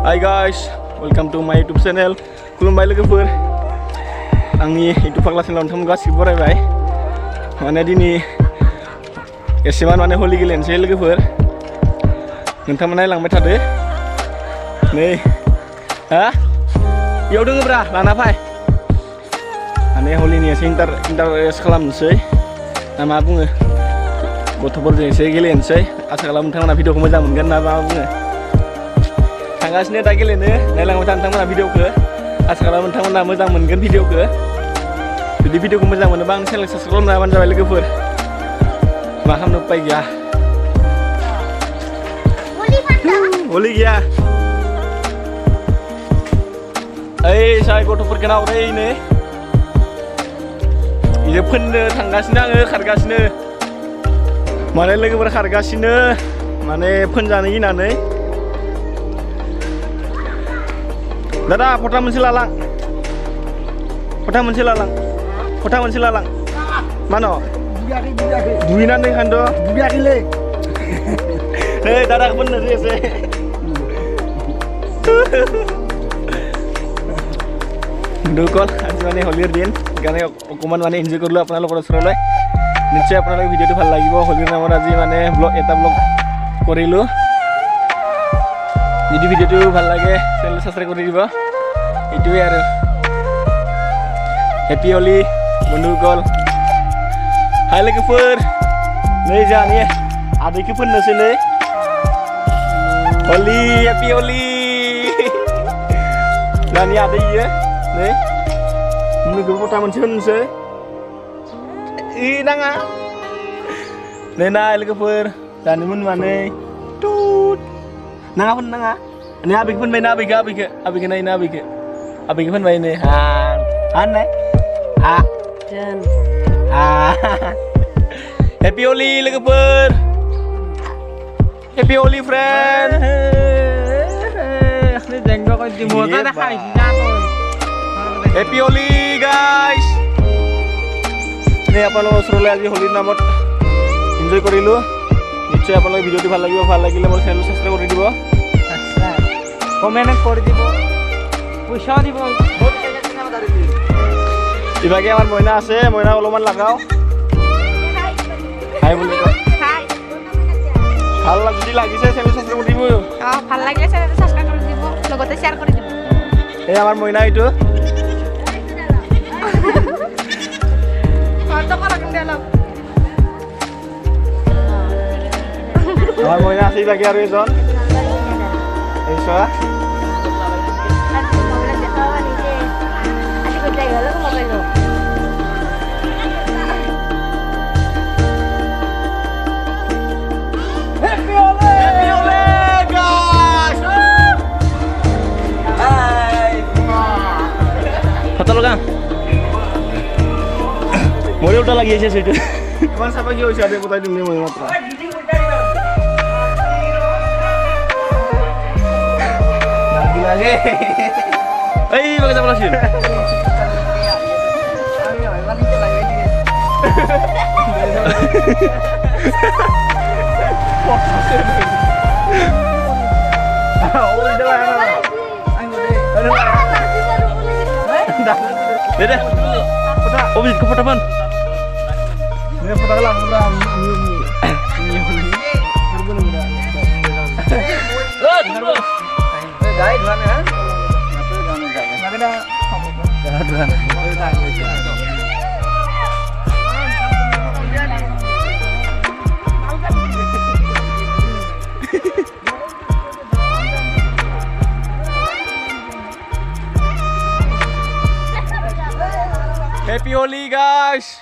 Hai guys, welcome to my YouTube channel. खुलुमबाय लोगोफोर आंनि YouTube फाग्लासिन लावथाम गासिबो बरायबाय माने दिनै एसेमान माने हलि गेलेनोसै लोगोफोर नोंथांमोना नायलांबाय थादो नै हा बेयाव दोङोब्रा लाना फाय माने हलिनि एसे इन्टारेस्ट खालामनोसै ना मा बुङो गथ'फोरजों एसे गेलेनोसै आसा खालामो नोंथांमोना भिडिअखौ मोजां मोनगोन ना मा बुङो थांगासिनो दा गेलेनो नायलांबाय था नोंथांमोना भिडिअखौ आसा खालामो नोंथांमोना मोजां मोनगोन भिडिअखौ जुदि भिडिअखौ मोजां मोनोबा आं चेनेल साबस्क्राइब खालामना होबानो जाबाय लोगोफोर मा खालामनो उपाय गैया हलि गैया ओइ जाय गथ'फोरखौ नाहरैनो बियो फोननो थांगासिनो आङो खारगासिनो माने लोगोफोर खारगासिनो माने फोनजानो गिनानै दादा फटा मोनसे लालां मानो दुगैनानै खान्द' दुगैयाखैलै नै दादा फोननोसै एसे দুকল আজি মানে হলিৰ দিন সেইকাৰণে অকণমান মানে এনজয় কৰিলোঁ আপোনালোকৰ ওচৰলৈ নিশ্চয় আপোনালোকৰ ভিডিঅ'টো ভাল লাগিব হলিৰ নামত আজি মানে এটা ব্লগ কৰিলোঁ যদি ভিডিঅ'টো ভাল লাগে চেনেলটো ছাবস্ক্ৰাইব কৰি দিব এইটোৱে আৰু হেপি হলি বন্ধুসকল हाय लोगोफोर नै जोंहानि आदैखौ फोननोसै नै हलि हेपि हलि जोंहानि आदै इयो नै लोगो फटा मोनसे होनोसै नाङा नै नाय लोगोफोर दानि मोननानै टुट नाङा फोन नाङा नै आबैखौ फोनबाय ना आबैखौ नाय ना आबैखौ फोनबाय नै हान नाय हा हेपि हलि लोगोफोर हेपि हलि फ्रेन्ड हेपि हलि गाइस नै আপোনালোকৰ ওচৰলৈ আজি হলিৰ নামত এনজয় কৰিলোঁ নিশ্চয় আপোনালোকে ভিডিঅ'টো ভাল লাগিলে মোৰ চেনেলটো ছাবস্ক্ৰাইব কৰি দিব কমেণ্ট কৰি দিব পইচাও দিব ইভাগে আমার ময়না আছে ময়না অলপমান লাগাও হাই বলি কয় ভাল যদি লাগিছে চেনেল সাবস্ক্রাইব কৰি দিব ভাল লাগিলে চেনেলটো সাবস্ক্ৰাইব কৰি দিব লগতে শেয়াৰ কৰি দিব এই আমাৰ ময়না এইটো আমাৰ ময়না আছে ইভাগে আৰু এজন এই চোৱা मोरे उठा लगी है सीट कौन सा बाकी हो शादी बता दूंगी मैं मात्र लगे ए बघा जमला seat deh oh bisa foto ban ini foto lang Happy Holi guys.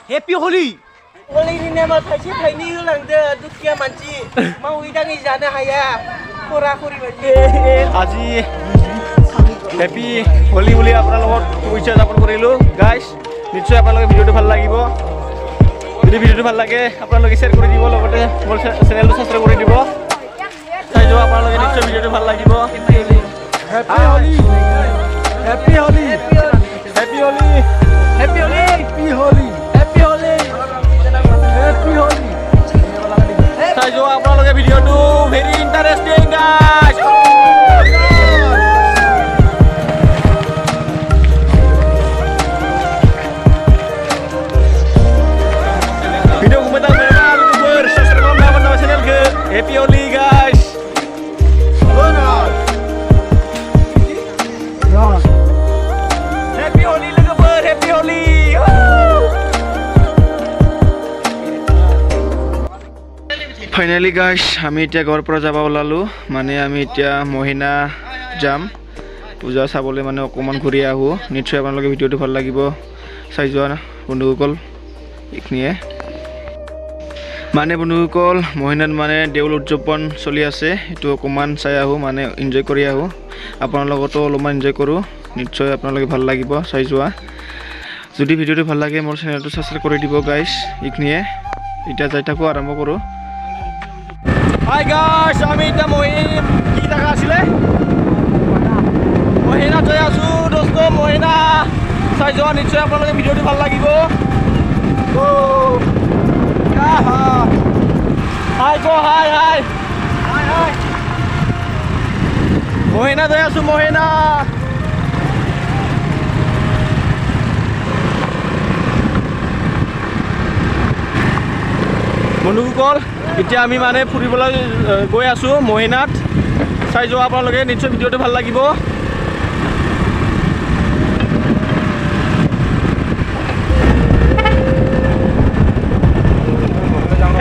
Happy हलि हलिनि नामा थाइसे थाइनै होलांदो दुखिया मानसि मावै दाङै जानो हाया खरा खरि बायदि আজি হেপি হলি বুলি আপোনালোকৰ শুভেচ্ছা জ্ঞাপন কৰিলোঁ গাইজ নিশ্চয় আপোনালোকে ভিডিঅ'টো ভাল লাগিব যদি ভিডিঅ'টো ভাল লাগে আপোনালোকে শ্বেয়াৰ কৰি দিব লগতে মোৰ চেনেলটো ছাবস্ক্ৰাইব কৰি দিব চাই যাব আপোনালোকে নিশ্চয় ভিডিঅ'টো ভাল লাগিব হেপি হলি হেপি হলি হেপি হলি हेपि हलि हेपी होली हेपि हलि हेपि हलि চাই যোৱা আপোনালোকে ভিডিঅ'টো ভেৰি ইণ্টাৰেষ্টিং গাইজ ফাইনালি গাইছ আমি এতিয়া ঘৰৰ পৰা যাব ওলালো মানে আমি এতিয়া মহিনা যাম পূজা চাবলৈ মানে অকমান ঘূৰি আহো নিশ্চয় আপোনালোকে ভিডিঅ'টো ভাল লাগিব চাই যোৱা বন্ধুসকল এইখিনিয়ে মানে বন্ধুসকল মহিনাত মানে দেউল উদযাপন চলি আছে এইটো অকমান চাই আহো মানে এনজয় কৰি আহো আপোনালোকতো অলপমান এনজয় কৰোঁ নিশ্চয় আপোনালোকে ভাল লাগিব চাই যোৱা যদি ভিডিঅ'টো ভাল লাগে মোৰ চেনেলটো সাবস্ক্ৰাইব কৰি দিব গাইছ এইখিনিয়ে এতিয়া যাই থাকো আৰম্ভ কৰোঁ হাই গাইছ আমি এতিয়া কি জাগা আছিলে মহিনা যাই আছো দোস্ত মহিনা চাই যোৱা নিশ্চয় আপোনালোকে ভিডিঅ'টো ভাল লাগিব হাই গো হাই হাই হাই হাই মহিনা যাই আছো মহিনা বন্ধুসকল এতিয়া আমি মানে ফুৰিবলৈ গৈ আছো মহিনাত চাই যোৱা আপোনালোকে নিশ্চয় ভিডিঅ'টো ভাল লাগিব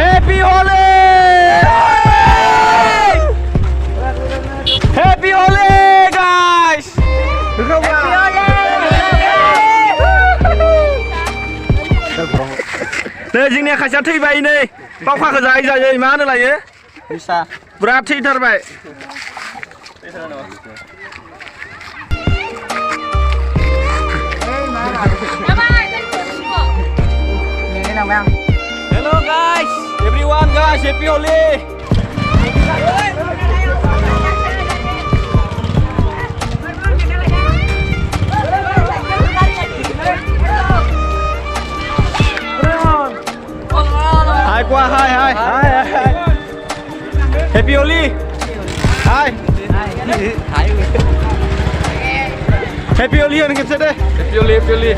Happy Holi! Happy Holi, guys! Happy Holi! Đây chính này khai sát thi vậy này. Bóc khoa khởi dài dài má nữa là gì? Đi xa. Brad thi thật vậy. Hello guys, everyone guys, Happy Holi. Hai qua, hai. Happy Holi. Hai. Happy Holi anh kịp đây. Happy Holi.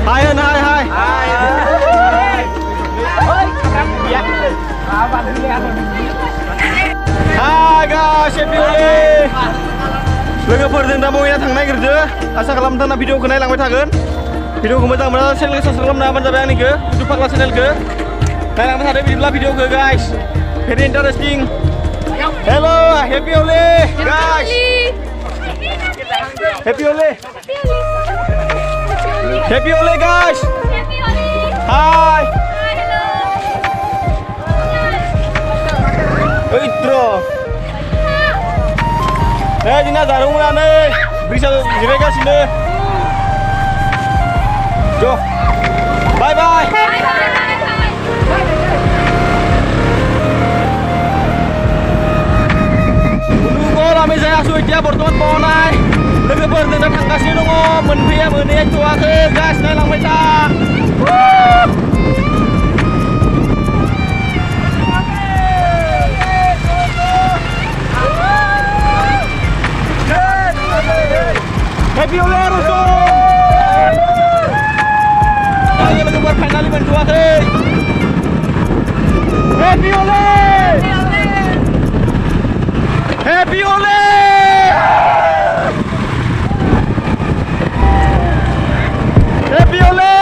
Hai hơn hai. Hai guys, Happy Holi. Logoफोरजों दा मयना थांनो नागिरदो आसा खालामदों भिडिअखौ नायलांबाय थागोन भिडिअखौ मोजां मोनोब्ला चेनेलखौ subscribe खालामना होबानो जाबाय आंनिखौ इउटुब फाग्ला चेनेलखौ नायलांबाय थादो बिदिब्ला भिडिअखौ guys very interesting hello Happy Holi guys Happy Holi Happy Holi guys Hai Itro Dina जारुंनानै ब्रिजआव जिरायगासिनो Jo Bye bye Bundukol kami saya sudah berteman ponai लोगोफोरजों दा थांगासिनो दङ मोनहैथ'वाखै गाइस नायलांबाय था Happy Holi Rusum लोगोफोर finally मोनथ'वाखै Happy Holi Happy Holi Happy Holi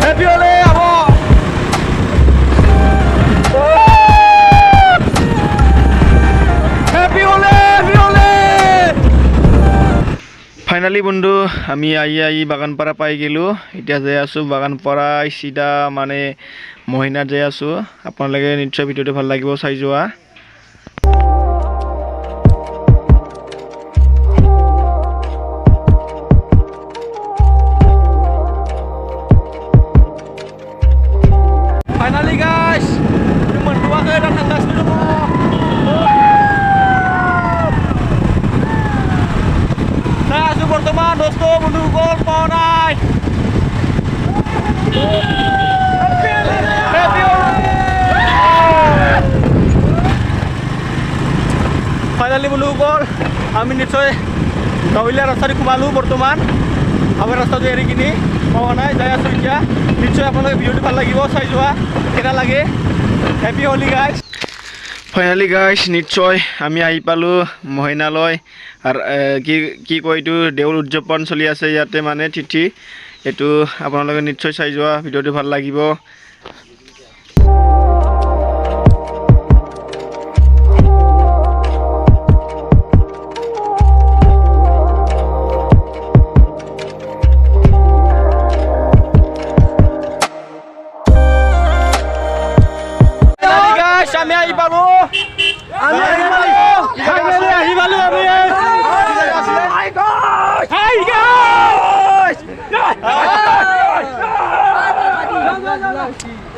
Happy Holi abo Happy Holi finally বন্ধু আমি আই বাগানপাৰা পাই গেলো এতিয়া যাই আছো বাগানপাৰা সিধা মানে মহিনাত যাই আছো আপোনালোকে নিশ্চয় ভিডিঅ'টো ভাল লাগিব চাই যোৱা ফাইনালি গাইস मोनथ'वाखै दा थांगासिनो दङ Berteman dosto Bundukol ponai Happy Holi Finally Bundukol আমি নিশ্চয় গাঁৱলীয়া ৰাস্তাৰে সোমালো বৰ্তমান আমাৰ ৰাস্তাটো এৰি কিনি পোৱা নাই যাই আছো এতিয়া নিশ্চয় আপোনালোকে ভিডিঅ'টো ভাল লাগিব চাই যোৱা কেনে লাগে Happy Holi guys ফাইনালি গাইছ নিশ্চয় আমি আহি পালোঁ মহিনালয় আৰু কি কয় এইটো দেউল উদযাপন চলি আছে ইয়াতে মানে তিথি এইটো আপোনালোকে নিশ্চয় চাই যোৱা ভিডিঅ'টো ভাল লাগিব আমি আহি পালো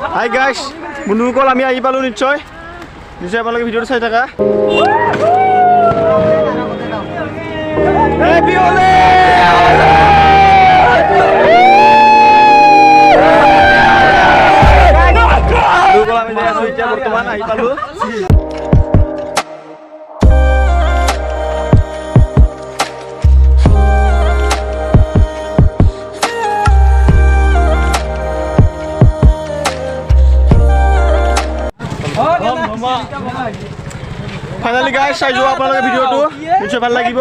হাই গাইছ বন্ধুসকল আমি আহি পালো নিশ্চয় আপোনালোকে ভিডিঅ'টো চাই থাকা আমি যাই আছো এতিয়া বৰ্তমান আহি পালো ফাইনালি গাইছ চাই যোৱা আপোনালোকে ভিডিঅ'টো নিশ্চয় ভাল লাগিব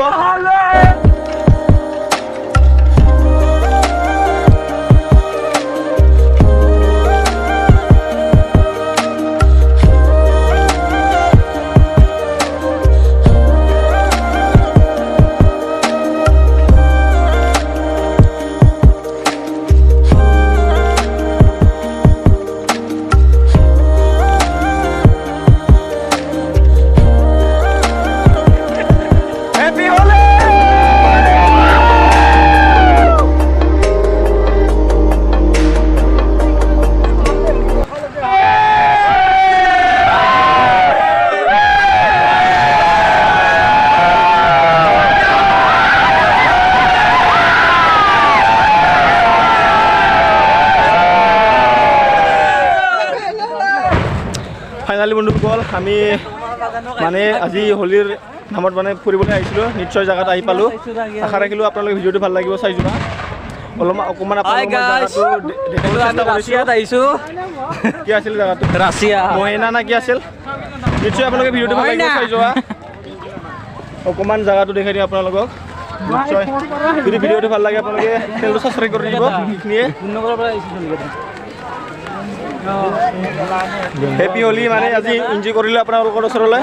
ফাইনালি বন্ধুসকল আমি মানে আজি হোলীৰ নামত মানে ফুৰিবলৈ আহিছিলোঁ নিশ্চয় জেগাত আহি পালোঁ আশা ৰাখিলোঁ আপোনালোকে ভিডিঅ'টো ভাল লাগিব চাই যোৱা অকণমান কি আছিল জেগাটো ৰাছিয়া মহিনা না কি আছিল নিশ্চয় আপোনালোকে ভিডিঅ'টো ভাল লাগিব চাই যোৱা অকণমান জেগাটো দেখাই দিওঁ আপোনালোকক নিশ্চয় যদি ভিডিঅ'টো ভাল লাগে আপোনালোকে চেনেলটো ছাবস্ক্ৰাইব কৰি দিব এইখিনিয়ে হেপী হোলী মানে আজি এনজয় কৰিলোঁ আপোনালোকৰ ওচৰলৈ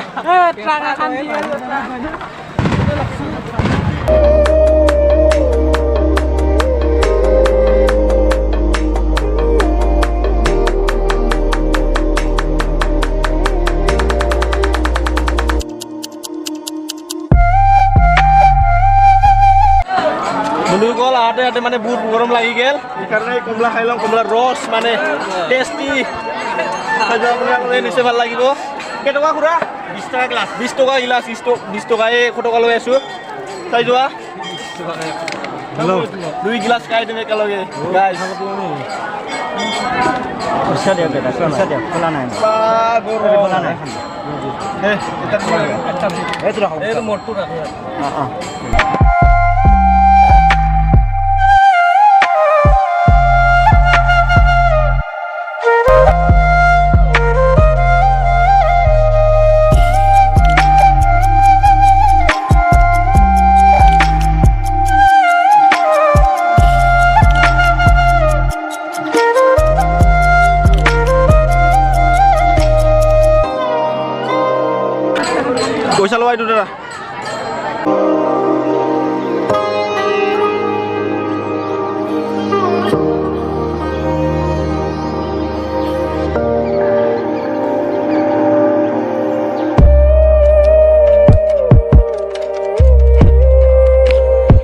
বন্ধুসকল আহোঁতে মানে বহুত গৰম লাগি গ'ল সেইকাৰণে কমলা খাই লওঁ কমলাৰ ৰস মানে টেষ্টি আপোনালোকে নিশ্চয় ভাল লাগিব কেইটকা খুৰা 20 টকা গ্লাছ 20 টকা গিলাচ 20 টকা 100 টকা লৈ আছোঁ চাই যোৱা দুই গিলাচ খাই দিম একেলগে গাইছ পইচা লোৱা এইটো দাদা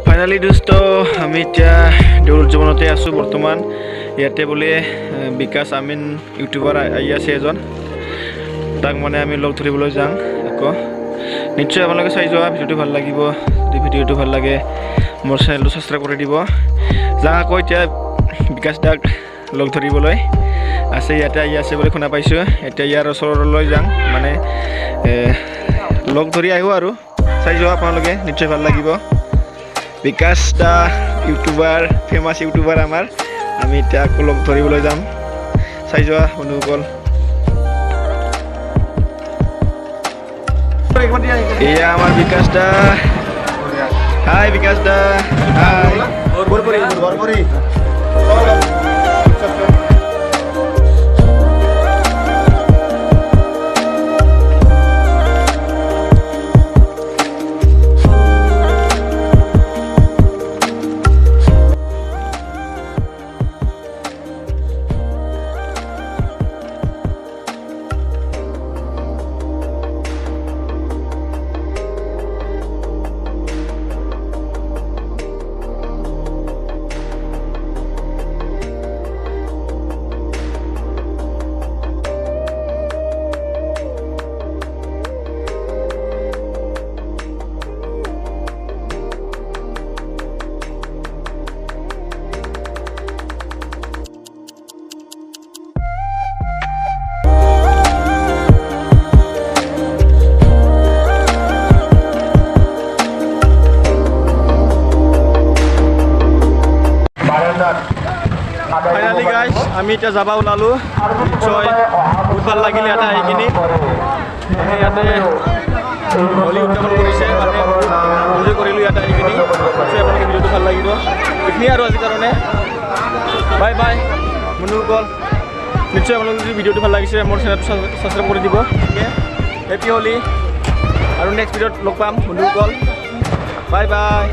ফাইনালি দোস্ত আমি এতিয়া দেউল উদযাপনতে আছোঁ বৰ্তমান ইয়াতে বোলে বিকাশ আমিন ইউটিউবাৰ আহি আছে এজন তাক মানে আমি লগ ধৰিবলৈ যাওঁ আকৌ নিশ্চয় আপোনালোকে চাই যোৱা ভিডিঅ'টো ভাল লাগিব যদি ভিডিঅ'টো ভাল লাগে মোৰ চেনেলটো ছাবস্ক্ৰাইব কৰি দিব যাওঁ আকৌ এতিয়া বিকাশ দাক লগ ধৰিবলৈ আছে ইয়াতে আহি আছে বুলি শুনা পাইছোঁ এতিয়া ইয়াৰ ওচৰলৈ যাওঁ মানে লগ ধৰি আহিব আৰু চাই যোৱা আপোনালোকে নিশ্চয় ভাল লাগিব বিকাশ দা ইউটিউবাৰ ফেমাছ ইউটিউবাৰ আমাৰ আমি এতিয়া আকৌ লগ ধৰিবলৈ যাম চাই যোৱা বন্ধুসকল Iya, আমার বিকাশ দা। হাই বিকাশ দা। হাই। বরবরি। Finally guys, আমি এতিয়া যাব ওলালো নিশ্চয় বহুত ভাল লাগিল ইয়াতে আহি কিনি ইয়াতে হোলী উদযাপন কৰিছে মানে এনজয় কৰিলোঁ ইয়াতে আহি কিনি নিশ্চয় আপোনালোকে ভিডিঅ'টো ভাল লাগিব এইখিনি আৰু আজিৰ কাৰণে বাই বাই বন্ধুসকল নিশ্চয় আপোনালোকে যদি ভিডিঅ'টো ভাল লাগিছে মোৰ চেনেলটো ছাবস্ক্ৰাইব কৰি দিব হেপী হোলী আৰু নেক্সট ভিডিঅ'ত লগ পাম বন্ধুসকল বাই বাই